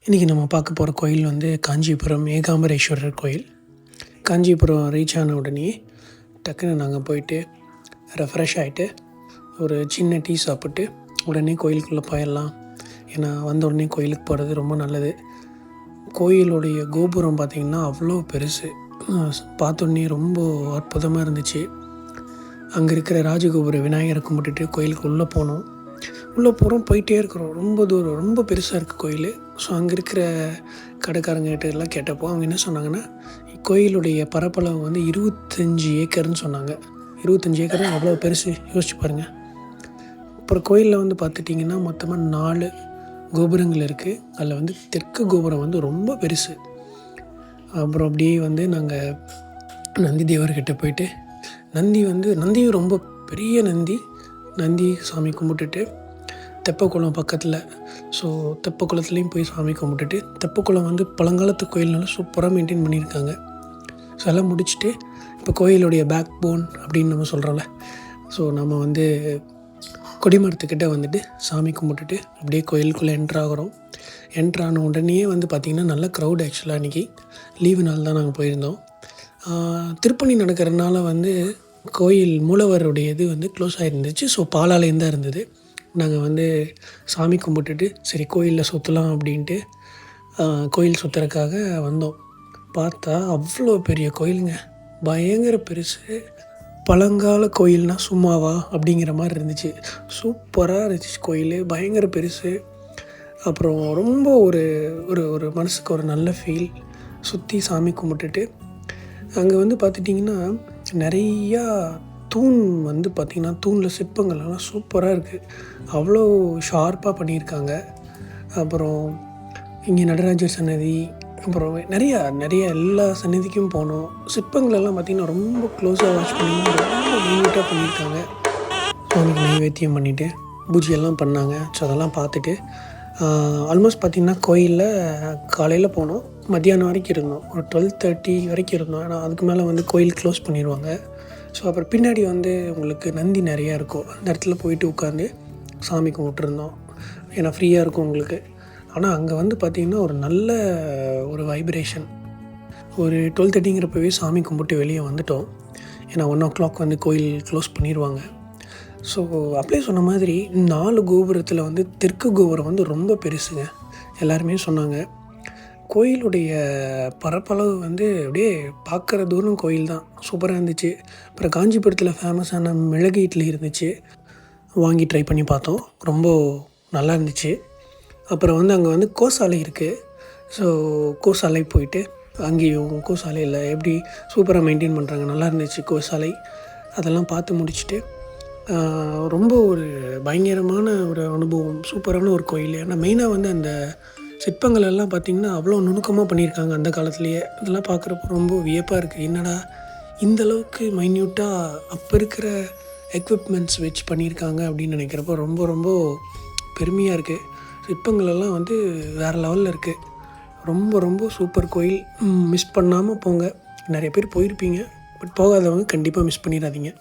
இன்றைக்கி நம்ம பார்க்க போகிற கோயில் வந்து காஞ்சிபுரம் ஏகாம்பரேஸ்வரர் கோயில். காஞ்சிபுரம் ரீச் ஆன உடனே டக்குன்னு நாங்கள் போயிட்டு ரெஃப்ரெஷ் ஆகிட்டு ஒரு சின்ன டீ சாப்பிட்டு உடனே கோயிலுக்குள்ளே போயிடலாம். ஏன்னா வந்த உடனே கோயிலுக்கு போகிறது ரொம்ப நல்லது. கோயிலுடைய கோபுரம் பார்த்திங்கன்னா அவ்வளோ பெருசு. பார்த்தோன்னே ரொம்ப அற்புதமாக இருந்துச்சு. அங்கே இருக்கிற ராஜகோபுர விநாயகரை கும்பிட்டுட்டு கோயிலுக்கு உள்ளே போனோம். உள்ளே போகிறோம், போயிட்டே இருக்கிறோம். ரொம்ப தூரம், ரொம்ப பெருசாக இருக்குது கோயில். ஸோ அங்கே இருக்கிற கடைக்காரங்கிட்ட எல்லாம் கேட்டப்போ அவங்க என்ன சொன்னாங்கன்னா, கோயிலுடைய பரப்பளவு வந்து 25 ஏக்கர்னு சொன்னாங்க. 25 ஏக்கர் அவ்வளோ பெருசு, யோசிச்சு பாருங்கள். அப்புறம் கோயிலில் வந்து பார்த்துட்டிங்கன்னா மொத்தமாக 4 கோபுரங்கள் இருக்குது. அதில் வந்து தெற்கு கோபுரம் வந்து ரொம்ப பெருசு. அப்புறம் அப்படியே வந்து நாங்கள் நந்தி தேவர்கிட்ட போயிட்டு நந்தியும் ரொம்ப பெரிய நந்தி சாமி கும்பிட்டுட்டு தெப்பக்குளம் பக்கத்தில், ஸோ தெப்பக்குளத்துலேயும் போய் சாமி கும்பிட்டுட்டு, தெப்பக்குளம் வந்து பழங்காலத்து கோயில்னால சூப்பராக மெயின்டைன் பண்ணியிருக்காங்க. ஸோ எல்லாம் முடிச்சுட்டு இப்போ கோயிலுடைய பேக் போன் அப்படின்னு நம்ம சொல்கிறோம்ல, ஸோ நம்ம வந்து கொடிமரத்துக்கிட்ட வந்துட்டு சாமி கும்பிட்டுட்டு அப்படியே கோயிலுக்குள்ளே என்ட்ரான உடனே வந்து பார்த்திங்கன்னா நல்ல க்ரௌட். ஆக்சுவலாக அன்றைக்கி லீவு நாள் தான் நாங்கள் போயிருந்தோம். திருப்பணி நடக்கிறதுனால வந்து கோயில் மூலவருடைய இது வந்து க்ளோஸ் ஆகிருந்துச்சு. ஸோ பாலாலயம் தான் இருந்தது. நாங்கள் வந்து சாமி கும்பிட்டுட்டு சரி கோயிலில் சுற்றலாம் அப்படின்ட்டு கோயில் சுற்றுறதுக்காக வந்தோம். பார்த்தா அவ்வளோ பெரிய கோயிலுங்க, பயங்கர பெருசு. பழங்கால கோயில்னால் சும்மாவா அப்படிங்கிற மாதிரி இருந்துச்சு. சூப்பராக இருந்துச்சு கோயில், பயங்கர பெருசு. அப்புறம் ரொம்ப ஒரு ஒரு ஒரு மனசுக்கு ஒரு நல்ல ஃபீல். சுற்றி சாமி கும்பிட்டுட்டு அங்கே வந்து பார்த்துட்டிங்கன்னா நிறையா தூண் வந்து பார்த்திங்கன்னா தூணில் சிற்பங்கள்லாம் சூப்பராக இருக்குது. அவ்வளோ ஷார்ப்பாக பண்ணியிருக்காங்க. அப்புறம் இங்கே நடராஜர் சன்னதி, அப்புறம் நிறைய எல்லா சன்னதிக்கும் போனோம். சிற்பங்களெல்லாம் பார்த்திங்கன்னா ரொம்ப க்ளோஸாக வாட்ச் பண்ணி ரொம்ப நீட்டாக பண்ணியிருக்காங்க. சுவாமிக்கு நைவேத்தியம் பண்ணிவிட்டு பூஜையெல்லாம் பண்ணாங்க. ஸோ அதெல்லாம் பார்த்துட்டு ஆல்மோஸ்ட் பார்த்திங்கன்னா கோயிலில் காலையில் போனோம், மத்தியானம் வரைக்கும் இருந்தோம். ஒரு 12:30 வரைக்கும் இருந்தோம். ஏன்னா அதுக்கு மேலே வந்து கோயில் க்ளோஸ் பண்ணிடுவாங்க. ஸோ அப்புறம் பின்னாடி வந்து உங்களுக்கு நந்தி நிறையா இருக்கும். அந்த இடத்துல போயிட்டு உட்காந்து சாமி கும்பிட்டுருந்தோம். ஏன்னா ஃப்ரீயாக இருக்கும் உங்களுக்கு. ஆனால் அங்கே வந்து பார்த்திங்கன்னா ஒரு நல்ல ஒரு வைப்ரேஷன். ஒரு 12:30ங்கிறப்பவே சாமி கும்பிட்டு வெளியே வந்துட்டோம். ஏன்னா 1 வந்து கோயில் க்ளோஸ் பண்ணிடுவாங்க. ஸோ அப்படியே சொன்ன மாதிரி 4 கோபுரத்தில் வந்து தெற்கு கோபுரம் வந்து ரொம்ப பெருசுங்க. எல்லாருமே சொன்னாங்க. கோயிலுடைய பரப்பளவு வந்து அப்படியே பார்க்குற தூரம் கோயில் தான், சூப்பராக இருந்துச்சு. அப்புறம் காஞ்சிபுரத்தில் ஃபேமஸான மிளகு இட்லி இருந்துச்சு, வாங்கி ட்ரை பண்ணி பார்த்தோம். ரொம்ப நல்லா இருந்துச்சு. அப்புறம் வந்து அங்கே வந்து கோசாலை இருக்குது. ஸோ கோசாலை போயிட்டு அங்கேயும் கோசாலையில் எப்படி சூப்பராக மெயின்டைன் பண்ணுறாங்க, நல்லா இருந்துச்சு கோசாலை. அதெல்லாம் பார்த்து முடிச்சுட்டு ரொம்ப ஒரு பயங்கரமான ஒரு அனுபவம், சூப்பரான ஒரு கோயில். ஏன்னா மெயினாக வந்து அந்த சிற்பங்கள் எல்லாம் பார்த்திங்கன்னா அவ்வளோ நுணுக்கமாக பண்ணியிருக்காங்க அந்த காலத்துலேயே. இதெல்லாம் பார்க்குறப்போ ரொம்ப வியப்பாக இருக்குது. என்னடா இந்தளவுக்கு மைன்யூட்டாக அப்போ இருக்கிற எக்யூப்மெண்ட்ஸ் வச்சு பண்ணியிருக்காங்க அப்படின்னு நினைக்கிறப்போ ரொம்ப ரொம்ப பெருமையாக இருக்குது. சிற்பங்களெல்லாம் வந்து வேறு லெவலில் இருக்குது. ரொம்ப ரொம்ப சூப்பர் கோயில். மிஸ் பண்ணாமல் போங்க. நிறைய பேர் போயிருப்பீங்க, பட் போகாதவங்க கண்டிப்பாக மிஸ் பண்ணிடாதீங்க.